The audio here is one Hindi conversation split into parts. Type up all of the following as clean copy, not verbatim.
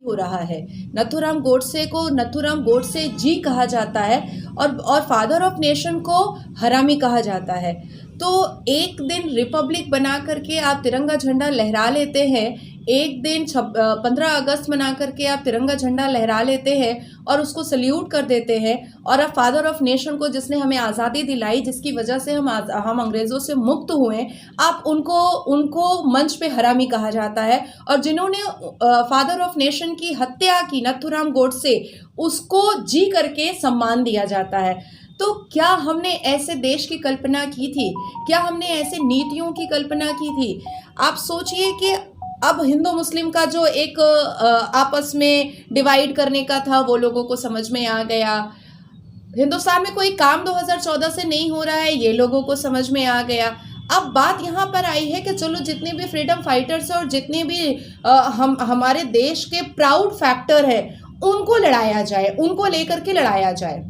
हो रहा है। नथुराम गोडसे को नथुराम गोडसे जी कहा जाता है और फादर ऑफ नेशन को हरामी कहा जाता है। तो एक दिन रिपब्लिक बना करके आप तिरंगा झंडा लहरा लेते हैं, एक दिन 15 अगस्त मना करके आप तिरंगा झंडा लहरा लेते हैं और उसको सल्यूट कर देते हैं, और अब फादर ऑफ नेशन को, जिसने हमें आज़ादी दिलाई, जिसकी वजह से हम अंग्रेज़ों से मुक्त हुए, आप उनको मंच पे हरामी कहा जाता है। और जिन्होंने फादर ऑफ नेशन की हत्या की, नथुराम गोडसे, उसको जी करके सम्मान दिया जाता है। तो क्या हमने ऐसे देश की कल्पना की थी? क्या हमने ऐसे नीतियों की कल्पना की थी? आप सोचिए कि अब हिंदू मुस्लिम का जो एक आपस में डिवाइड करने का था, वो लोगों को समझ में आ गया। हिंदुस्तान में कोई काम 2014 से नहीं हो रहा है, ये लोगों को समझ में आ गया। अब बात यहाँ पर आई है कि चलो जितने भी फ्रीडम फाइटर्स और जितने भी हमारे देश के प्राउड फैक्टर है, उनको लड़ाया जाए, उनको लेकर के लड़ाया जाए।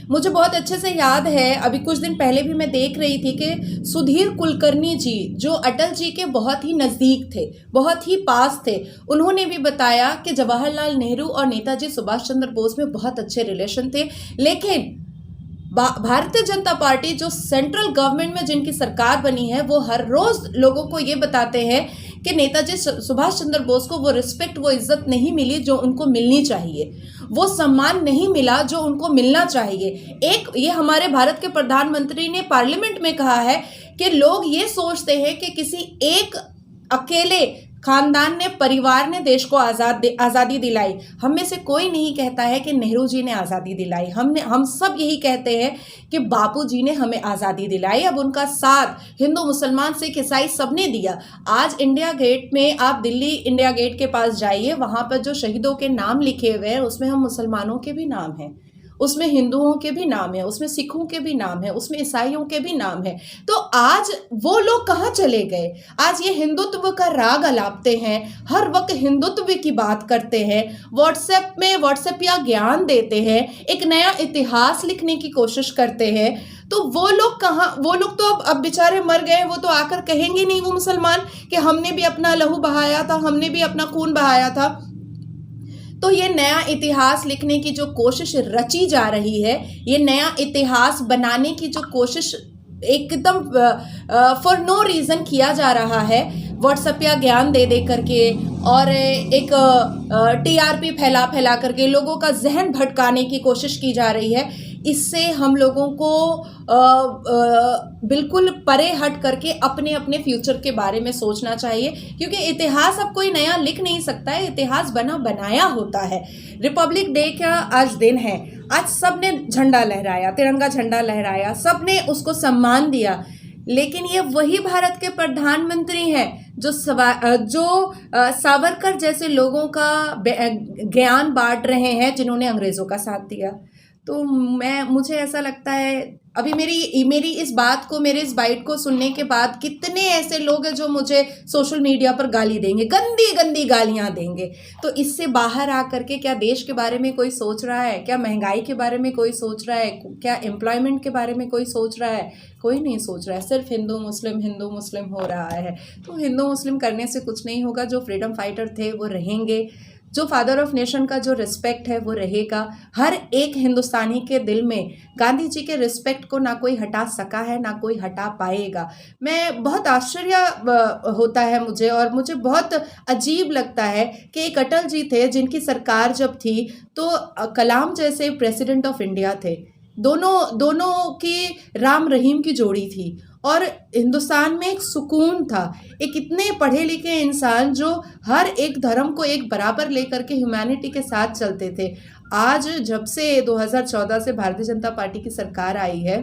मुझे बहुत अच्छे से याद है, अभी कुछ दिन पहले भी मैं देख रही थी कि सुधीर कुलकर्णी जी, जो अटल जी के बहुत ही नज़दीक थे, बहुत ही पास थे, उन्होंने भी बताया कि जवाहरलाल नेहरू और नेताजी सुभाष चंद्र बोस में बहुत अच्छे रिलेशन थे। लेकिन भारतीय जनता पार्टी, जो सेंट्रल गवर्नमेंट में जिनकी सरकार बनी है, वो हर रोज़ लोगों को ये बताते हैं कि नेताजी सुभाष चंद्र बोस को वो रिस्पेक्ट, वो इज्जत नहीं मिली जो उनको मिलनी चाहिए, वो सम्मान नहीं मिला जो उनको मिलना चाहिए। एक ये हमारे भारत के प्रधानमंत्री ने पार्लियामेंट में कहा है कि लोग ये सोचते हैं कि किसी एक अकेले खानदान ने, परिवार ने देश को आज़ादी दिलाई। हम में से कोई नहीं कहता है कि नेहरू जी ने आज़ादी दिलाई। हम सब यही कहते हैं कि बापू जी ने हमें आज़ादी दिलाई। अब उनका साथ हिंदू, मुसलमान, सिख, ईसाई सबने दिया। आज इंडिया गेट में, आप दिल्ली इंडिया गेट के पास जाइए, वहाँ पर जो शहीदों के नाम लिखे हुए हैं, उसमें हम मुसलमानों के भी नाम हैं, उसमें हिंदुओं के भी नाम है, उसमें सिखों के भी नाम है, उसमें ईसाइयों के भी नाम है। तो आज वो लोग कहाँ चले गए? आज ये हिंदुत्व का राग अलापते हैं, हर वक्त हिंदुत्व की बात करते हैं, व्हाट्सएप या ज्ञान देते हैं, एक नया इतिहास लिखने की कोशिश करते हैं। तो वो लोग कहाँ? वो लोग तो अब बेचारे मर गए, वो तो आकर कहेंगे नहीं, वो मुसलमान, कि हमने भी अपना लहू बहाया था, हमने भी अपना खून बहाया था। तो ये नया इतिहास लिखने की जो कोशिश रची जा रही है, ये नया इतिहास बनाने की जो कोशिश एकदम फॉर नो रीज़न किया जा रहा है, व्हाट्सएप या ज्ञान दे दे करके, और एक टीआरपी फैला करके लोगों का जहन भटकाने की कोशिश की जा रही है। इससे हम लोगों को बिल्कुल परे हट करके अपने अपने फ्यूचर के बारे में सोचना चाहिए, क्योंकि इतिहास अब कोई नया लिख नहीं सकता है, इतिहास बनाया होता है। रिपब्लिक डे का आज दिन है, आज सब ने झंडा लहराया, तिरंगा झंडा लहराया, सब ने उसको सम्मान दिया। लेकिन ये वही भारत के प्रधानमंत्री हैं जो सावरकर जैसे लोगों का ज्ञान बांट रहे हैं, जिन्होंने अंग्रेज़ों का साथ दिया। तो मुझे ऐसा लगता है, अभी मेरी इस बात को, मेरे इस बाइट को सुनने के बाद कितने ऐसे लोग हैं जो मुझे सोशल मीडिया पर गाली देंगे, गंदी गंदी गालियां देंगे। तो इससे बाहर आ करके क्या देश के बारे में कोई सोच रहा है? क्या महंगाई के बारे में कोई सोच रहा है? क्या एम्प्लॉयमेंट के बारे में कोई सोच रहा है? कोई नहीं सोच रहा है। सिर्फ हिंदू मुस्लिम हो रहा है। तो हिंदू मुस्लिम करने से कुछ नहीं होगा। जो फ्रीडम फाइटर थे वो रहेंगे, जो फादर ऑफ नेशन का जो रिस्पेक्ट है वो रहेगा। हर एक हिंदुस्तानी के दिल में गांधी जी के रिस्पेक्ट को ना कोई हटा सका है, ना कोई हटा पाएगा। मैं बहुत आश्चर्य होता है मुझे, और मुझे बहुत अजीब लगता है कि एक अटल जी थे जिनकी सरकार जब थी तो कलाम जैसे प्रेसिडेंट ऑफ इंडिया थे। दोनों की राम रहीम की जोड़ी थी, और हिंदुस्तान में एक सुकून था। एक इतने पढ़े लिखे इंसान जो हर एक धर्म को एक बराबर लेकर के ह्यूमैनिटी के साथ चलते थे। आज जब से 2014 से भारतीय जनता पार्टी की सरकार आई है,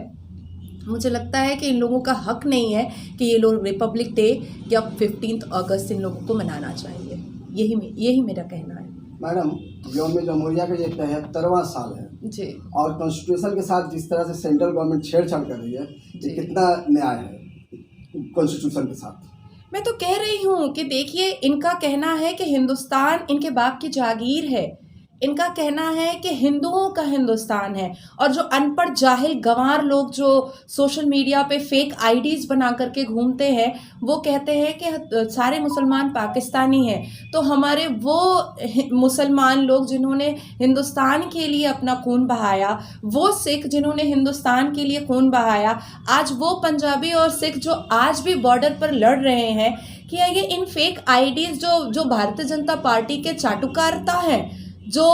मुझे लगता है कि इन लोगों का हक नहीं है कि ये लोग रिपब्लिक डे या 15 अगस्त इन लोगों को मनाना चाहिए। यही मेरा कहना है। मैडम, यौम जमहूरिया का ये 73वां साल है जी, और कॉन्स्टिट्यूशन के साथ जिस तरह से सेंट्रल गवर्नमेंट छेड़छाड़ कर रही है, ये कितना न्याय है कॉन्स्टिट्यूशन के साथ? मैं तो कह रही हूँ कि देखिए, इनका कहना है कि हिंदुस्तान इनके बाप की जागीर है, इनका कहना है कि हिंदुओं का हिंदुस्तान है, और जो अनपढ़ जाहिल गंवार लोग जो सोशल मीडिया पे फेक आईडीज बना करके घूमते हैं, वो कहते हैं कि सारे मुसलमान पाकिस्तानी हैं। तो हमारे वो मुसलमान लोग जिन्होंने हिंदुस्तान के लिए अपना खून बहाया, वो सिख जिन्होंने हिंदुस्तान के लिए खून बहाया, आज वो पंजाबी और सिख जो आज भी बॉर्डर पर लड़ रहे हैं, कि ये इन फेक आईडीज जो भारतीय जनता पार्टी के चाटुकारिता हैं, जो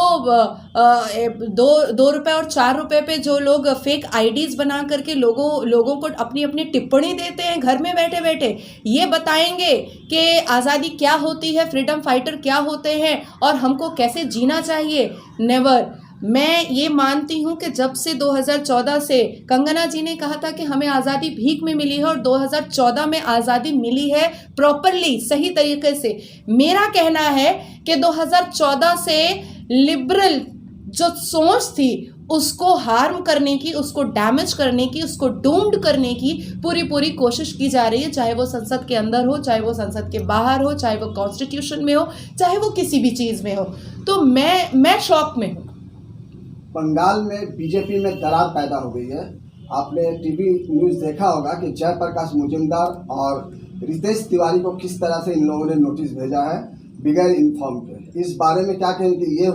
दो रुपए और 4 रुपए पे जो लोग फेक आईडीज बना करके लोगों को अपनी अपनी टिप्पणी देते हैं घर में बैठे बैठे, ये बताएंगे कि आज़ादी क्या होती है, फ्रीडम फाइटर क्या होते हैं और हमको कैसे जीना चाहिए। नेवर। मैं ये मानती हूँ कि जब से 2014 से कंगना जी ने कहा था कि हमें आज़ादी भीख में मिली है, और 2014 में आज़ादी मिली है प्रॉपरली, सही तरीके से। मेरा कहना है कि 2014 से लिबरल जो सोच थी उसको हार्म करने की, उसको डैमेज करने की, उसको डूम्ड करने की पूरी कोशिश की जा रही है, चाहे वो संसद के अंदर हो, चाहे वो संसद के बाहर हो, चाहे वो कॉन्स्टिट्यूशन में हो, चाहे वो किसी भी चीज़ में हो। तो मैं शॉक में हूँ। बंगाल में बीजेपी में दरार पैदा हो गई है। आपने टीवी न्यूज़ देखा होगा कि जयप्रकाश मुजुमदार और रितेश तिवारी को किस तरह से इन लोगों ने नोटिस भेजा है बिगैर इन्फॉर्म के। इस बारे में क्या कहें कि ये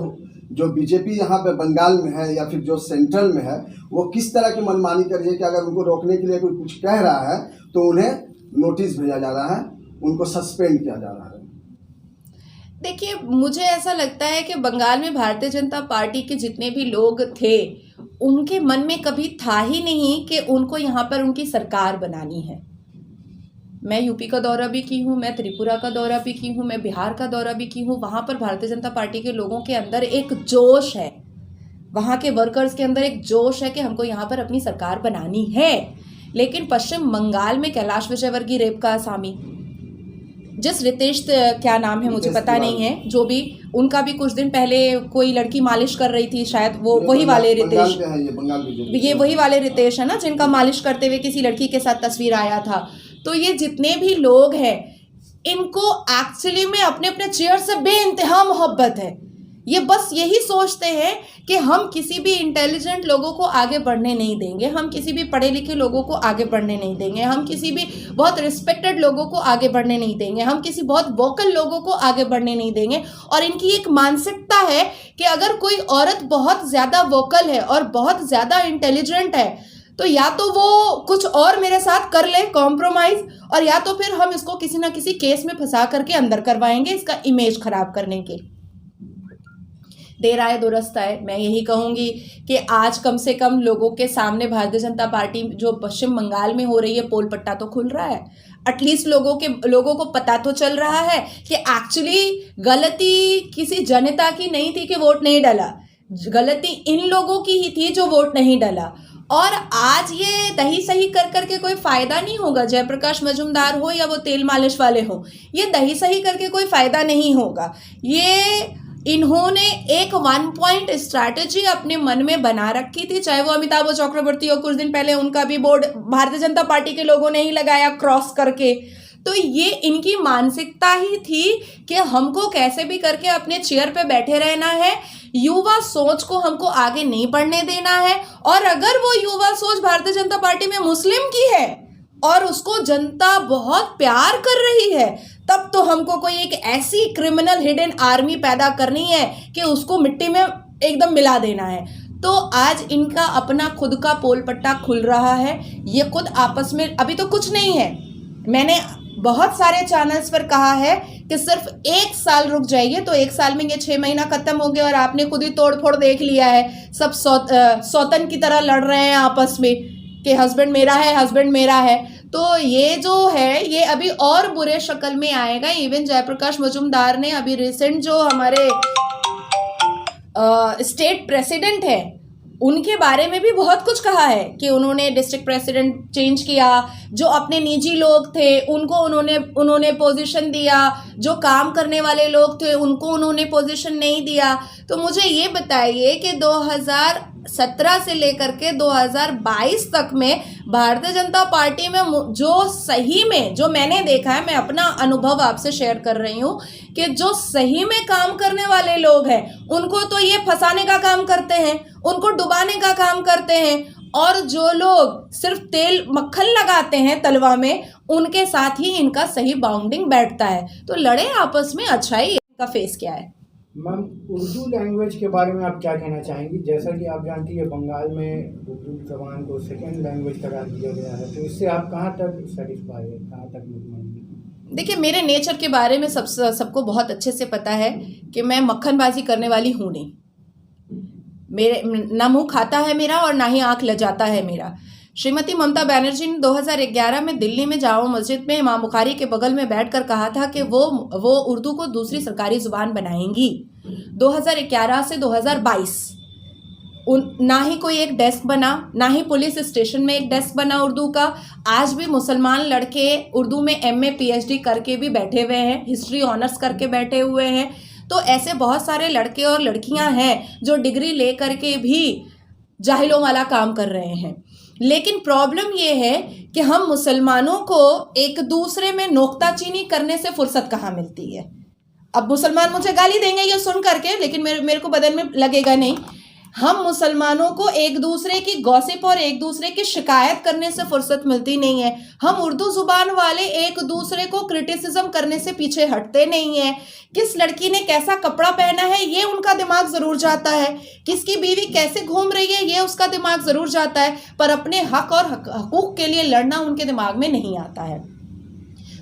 जो बीजेपी यहाँ पे बंगाल में है या फिर जो सेंट्रल में है, वो किस तरह की मनमानी कर रही है कि अगर उनको रोकने के लिए कोई कुछ कह रहा है तो उन्हें नोटिस भेजा जा रहा है, उनको सस्पेंड किया जा रहा है। देखिए, मुझे ऐसा लगता है कि बंगाल में भारतीय जनता पार्टी के जितने भी लोग थे, उनके मन में कभी था ही नहीं कि उनको यहाँ पर उनकी सरकार बनानी है। मैं यूपी का दौरा भी की हूँ, मैं त्रिपुरा का दौरा भी की हूँ, मैं बिहार का दौरा भी की हूँ। वहाँ पर भारतीय जनता पार्टी के लोगों के अंदर एक जोश है, वहाँ के वर्कर्स के अंदर एक जोश है कि हमको यहाँ पर अपनी सरकार बनानी है। लेकिन पश्चिम बंगाल में कैलाश विजयवर्गीय रेप का आसामी, जिस रितेश क्या नाम है मुझे पता नहीं है, जो भी उनका भी कुछ दिन पहले कोई लड़की मालिश कर रही थी, शायद वो वही वाले रितेश, ये वही वाले रितेश है ना, जिनका मालिश करते हुए किसी लड़की के साथ तस्वीर आया था। तो ये जितने भी लोग हैं, इनको एक्चुअली में अपने अपने चेयर से बेइंतहा मोहब्बत है। ये बस यही सोचते हैं कि हम किसी भी इंटेलिजेंट लोगों को आगे बढ़ने नहीं देंगे, हम किसी भी पढ़े लिखे लोगों को आगे बढ़ने नहीं देंगे, हम किसी भी बहुत रिस्पेक्टेड लोगों को आगे बढ़ने नहीं देंगे, हम किसी बहुत वोकल लोगों को आगे बढ़ने नहीं देंगे। और इनकी एक मानसिकता है कि अगर कोई औरत बहुत ज़्यादा वोकल है और बहुत ज़्यादा इंटेलिजेंट है, तो या तो वो कुछ और मेरे साथ कर ले कॉम्प्रोमाइज़, और या तो फिर हम इसको किसी ना किसी केस में फंसा करके अंदर करवाएंगे, इसका इमेज खराब करने के। देर आए दुरुस्त आए। मैं यही कहूँगी कि आज कम से कम लोगों के सामने भारतीय जनता पार्टी जो पश्चिम बंगाल में हो रही है, पोल पट्टा तो खुल रहा है। एटलीस्ट लोगों को पता तो चल रहा है कि एक्चुअली गलती किसी जनता की नहीं थी कि वोट नहीं डाला, गलती इन लोगों की ही थी जो वोट नहीं डाला। और आज ये दही सही कर करके कोई फ़ायदा नहीं होगा, जयप्रकाश मजुमदार हो या वो तेल मालिश वाले हो, ये दही सही करके कोई फ़ायदा नहीं होगा। ये इन्होंने एक 1 पॉइंट स्ट्रैटेजी अपने मन में बना रखी थी, चाहे वो अमिताभ चक्रवर्ती हो, कुछ दिन पहले उनका भी बोर्ड भारतीय जनता पार्टी के लोगों ने ही लगाया क्रॉस करके। तो ये इनकी मानसिकता ही थी कि हमको कैसे भी करके अपने चेयर पे बैठे रहना है, युवा सोच को हमको आगे नहीं बढ़ने देना है। और अगर वो युवा सोच भारतीय जनता पार्टी में मुस्लिम की है और उसको जनता बहुत प्यार कर रही है, तब तो हमको कोई एक ऐसी क्रिमिनल हिडन आर्मी पैदा करनी है कि उसको मिट्टी में एकदम मिला देना है। तो आज इनका अपना खुद का पोल पट्टा खुल रहा है। ये खुद आपस में अभी तो कुछ नहीं है। मैंने बहुत सारे चैनल्स पर कहा है कि सिर्फ 1 साल रुक जाइए, तो 1 साल में ये 6 महीना खत्म हो गया और आपने खुद ही तोड़ फोड़ देख लिया है। सब सौतन की तरह लड़ रहे हैं आपस में कि हस्बैंड मेरा है, हस्बैंड मेरा है। तो ये जो है ये अभी और बुरे शक्ल में आएगा। इवन जयप्रकाश मुजुमदार ने अभी रिसेंट जो हमारे स्टेट प्रेसिडेंट है उनके बारे में भी बहुत कुछ कहा है कि उन्होंने डिस्ट्रिक्ट प्रेसिडेंट चेंज किया, जो अपने निजी लोग थे उनको उन्होंने पोजीशन दिया, जो काम करने वाले लोग थे उनको उन्होंने पोजीशन नहीं दिया। तो मुझे ये बताइए कि 2017 से लेकर के 2022 तक में भारतीय जनता पार्टी में जो सही में, जो मैंने देखा है, मैं अपना अनुभव आपसे शेयर कर रही हूँ कि जो सही में काम करने वाले लोग हैं उनको तो ये फंसाने का काम करते हैं, उनको डुबाने का काम करते हैं, और जो लोग सिर्फ तेल मक्खन लगाते हैं तलवा में, उनके साथ ही इनका सही बाउंडिंग बैठता है। तो लड़े आपस में, अच्छा ही इनका फेस क्या है। मैम, उर्दू लैंग्वेज के बारे में आप क्या कहना चाहेंगी? जैसा कि आप जानती है बंगाल में उर्दू जबान को सेकेंड लैंग्वेज करार दिया गया है, तो इससे आप कहाँ तक सेटिस्फाई है, कहाँ तक मुतमईन? देखिए, मेरे नेचर के बारे में सबको बहुत अच्छे से पता है कि मैं मक्खनबाजी करने वाली हूँ नहीं। मेरे ना मुंह खाता है मेरा और ना ही आंख लजाता है मेरा। श्रीमती ममता बनर्जी ने 2011 में दिल्ली में जामा मस्जिद में इमाम बुखारी के बगल में बैठकर कहा था कि वो उर्दू को दूसरी सरकारी जुबान बनाएंगी। 2011 से 2022 ना ही कोई एक डेस्क बना, ना ही पुलिस स्टेशन में एक डेस्क बना उर्दू का। आज भी मुसलमान लड़के उर्दू में MA PhD करके भी बैठे हुए हैं, हिस्ट्री ऑनर्स करके बैठे हुए हैं। तो ऐसे बहुत सारे लड़के और लड़कियां हैं जो डिग्री ले करके भी जाहिलों वाला काम कर रहे हैं। लेकिन प्रॉब्लम ये है कि हम मुसलमानों को एक दूसरे में नोकताचीनी करने से फुर्सत कहाँ मिलती है। अब मुसलमान मुझे गाली देंगे ये सुन करके, लेकिन मेरे को बदन में लगेगा नहीं। हम मुसलमानों को एक दूसरे की गॉसिप और एक दूसरे की शिकायत करने से फुर्सत मिलती नहीं है। हम उर्दू जुबान वाले एक दूसरे को क्रिटिसिज्म करने से पीछे हटते नहीं है। किस लड़की ने कैसा कपड़ा पहना है ये उनका दिमाग ज़रूर जाता है, किसकी बीवी कैसे घूम रही है ये उसका दिमाग ज़रूर जाता है, पर अपने हक और हकूक़ के लिए लड़ना उनके दिमाग में नहीं आता है।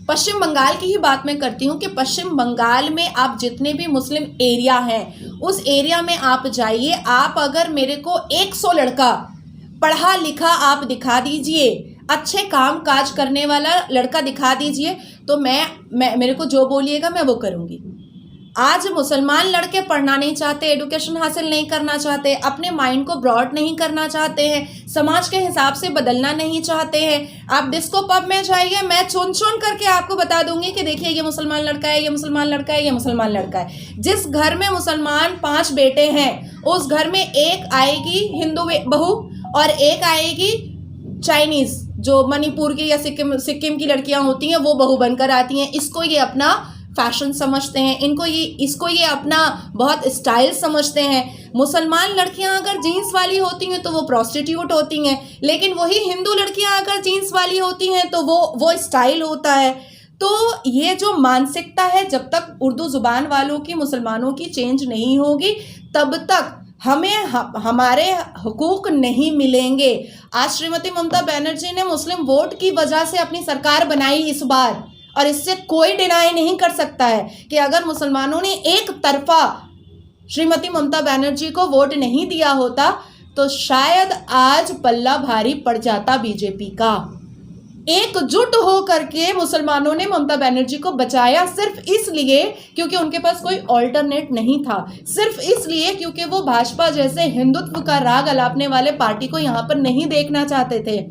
पश्चिम बंगाल की ही बात मैं करती हूँ कि पश्चिम बंगाल में आप जितने भी मुस्लिम एरिया हैं उस एरिया में आप जाइए, आप अगर मेरे को 100 लड़का पढ़ा लिखा आप दिखा दीजिए, अच्छे काम काज करने वाला लड़का दिखा दीजिए, तो मैं मेरे को जो बोलिएगा मैं वो करूँगी। आज मुसलमान लड़के पढ़ना नहीं चाहते, एडुकेशन हासिल नहीं करना चाहते, अपने माइंड को ब्रॉड नहीं करना चाहते हैं, समाज के हिसाब से बदलना नहीं चाहते हैं। आप डिस्को पब में जाइए, मैं चुन करके आपको बता दूंगी कि देखिए ये मुसलमान लड़का है, ये मुसलमान लड़का है, ये मुसलमान लड़का है। जिस घर में मुसलमान 5 बेटे हैं उस घर में एक आएगी हिंदू बहू और एक आएगी चाइनीज़, जो मणिपुर की या सिक्किम की लड़कियां होती हैं वो बहू बनकर आती हैं। इसको ये अपना फैशन समझते हैं, इसको ये अपना बहुत स्टाइल समझते हैं। मुसलमान लड़कियां अगर जीन्स वाली होती हैं तो वो प्रोस्टिट्यूट होती हैं, लेकिन वही हिंदू लड़कियां अगर जीन्स वाली होती हैं तो वो स्टाइल होता है। तो ये जो मानसिकता है, जब तक उर्दू ज़ुबान वालों की, मुसलमानों की चेंज नहीं होगी तब तक हमें हमारे हुकूक नहीं मिलेंगे। आज श्रीमती ममता बनर्जी ने मुस्लिम वोट की वजह से अपनी सरकार बनाई इस बार, और इससे कोई डिनाई नहीं कर सकता है कि अगर मुसलमानों ने एक तरफा श्रीमती ममता बनर्जी को वोट नहीं दिया होता तो शायद आज पल्ला भारी पड़ जाता बीजेपी का। एकजुट हो करके मुसलमानों ने ममता बनर्जी को बचाया, सिर्फ इसलिए क्योंकि उनके पास कोई ऑल्टरनेट नहीं था, सिर्फ इसलिए क्योंकि वो भाजपा जैसे हिंदुत्व का राग अलापने वाले पार्टी को यहाँ पर नहीं देखना चाहते थे,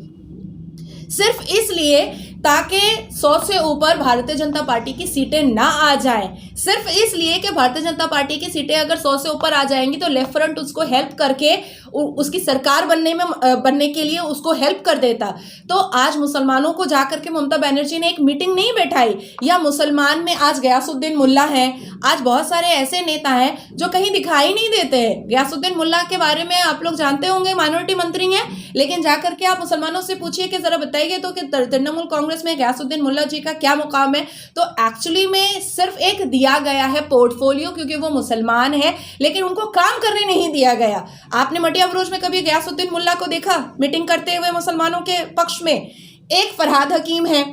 सिर्फ इसलिए ताकि 100 से ऊपर भारतीय जनता पार्टी की सीटें ना आ जाएं, सिर्फ इसलिए कि भारतीय जनता पार्टी की सीटें अगर 100 से ऊपर आ जाएंगी तो लेफ्ट फ्रंट उसको हेल्प करके उसकी सरकार बनने के लिए उसको हेल्प कर देता। तो आज मुसलमानों को जाकर के ममता बनर्जी ने एक मीटिंग नहीं बैठाई, या मुसलमान में आज गयासुद्दीन मुल्ला हैं, आज बहुत सारे ऐसे नेता हैं जो कहीं दिखाई नहीं देते हैं। गयासुद्दीन मुल्ला के बारे में आप लोग जानते होंगे, माइनॉरिटी मंत्री हैं, लेकिन जाकर के आप मुसलमानों से पूछिए कि जरा बताइए तो कि तृणमूल कांग्रेस में गयासुद्दीन मुल्ला जी का क्या मुकाम है। तो एक्चुअली में सिर्फ एक दिया गया है पोर्टफोलियो, क्योंकि वो मुसलमान है, लेकिन उनको काम करने नहीं दिया गया। आपने मटिया बुरुज में कभी गयासुद्दीन मुल्ला को देखा मीटिंग करते हुए मुसलमानों के पक्ष में? एक फरहाद हकीम है,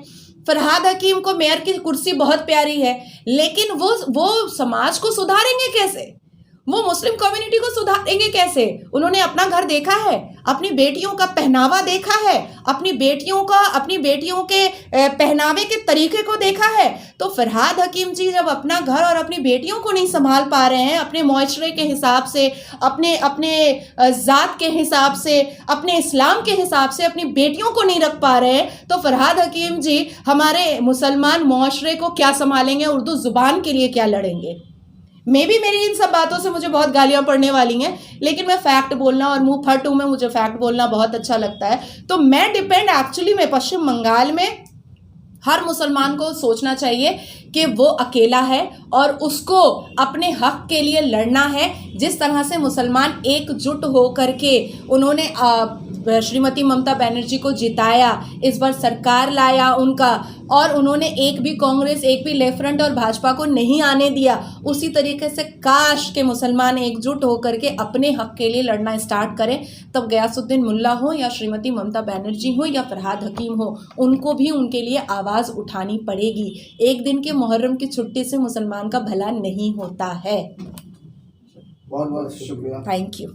फरहाद हकीम को मेयर की कुर्सी बहुत प्यारी है, लेकिन वो समाज को सुधारेंगे कैसे? वो मुस्लिम कम्युनिटी को सुधारेंगे कैसे? उन्होंने अपना घर देखा है, अपनी बेटियों का पहनावा देखा है, अपनी बेटियों के पहनावे के तरीके को देखा है। तो फरहाद हकीम जी जब अपना घर और अपनी बेटियों को नहीं संभाल पा रहे हैं, अपने मुआशरे के हिसाब से, अपने ज़ात के हिसाब से, अपने इस्लाम के हिसाब से अपनी बेटियों को नहीं रख पा रहे हैं, तो फरहाद हकीम जी हमारे मुसलमान मुआशरे को क्या संभालेंगे, उर्दू ज़ुबान के लिए क्या लड़ेंगे? मे बी मेरी इन सब बातों से मुझे बहुत गालियां पड़ने वाली हैं, लेकिन मैं फैक्ट बोलना और मुंह फट हूं मैं, मुझे फैक्ट बोलना बहुत अच्छा लगता है। तो मैं डिपेंड एक्चुअली में पश्चिम बंगाल में हर मुसलमान को सोचना चाहिए कि वो अकेला है और उसको अपने हक के लिए लड़ना है। जिस तरह से मुसलमान एकजुट हो करके उन्होंने श्रीमती ममता बनर्जी को जिताया, इस बार सरकार लाया उनका, और उन्होंने एक भी कांग्रेस, एक भी लेफ्ट फ्रंट और भाजपा को नहीं आने दिया, उसी तरीके से काश के मुसलमान एकजुट होकर के अपने हक के लिए लड़ना स्टार्ट करें। तब गयासुद्दीन मुल्ला हो या श्रीमती ममता बनर्जी हो या फरहाद हकीम हो, उनको भी उनके लिए आवाज़ उठानी पड़ेगी। एक दिन के मुहर्रम की छुट्टी से मुसलमान का भला नहीं होता है। बहुत बहुत शुक्रिया। Thank you.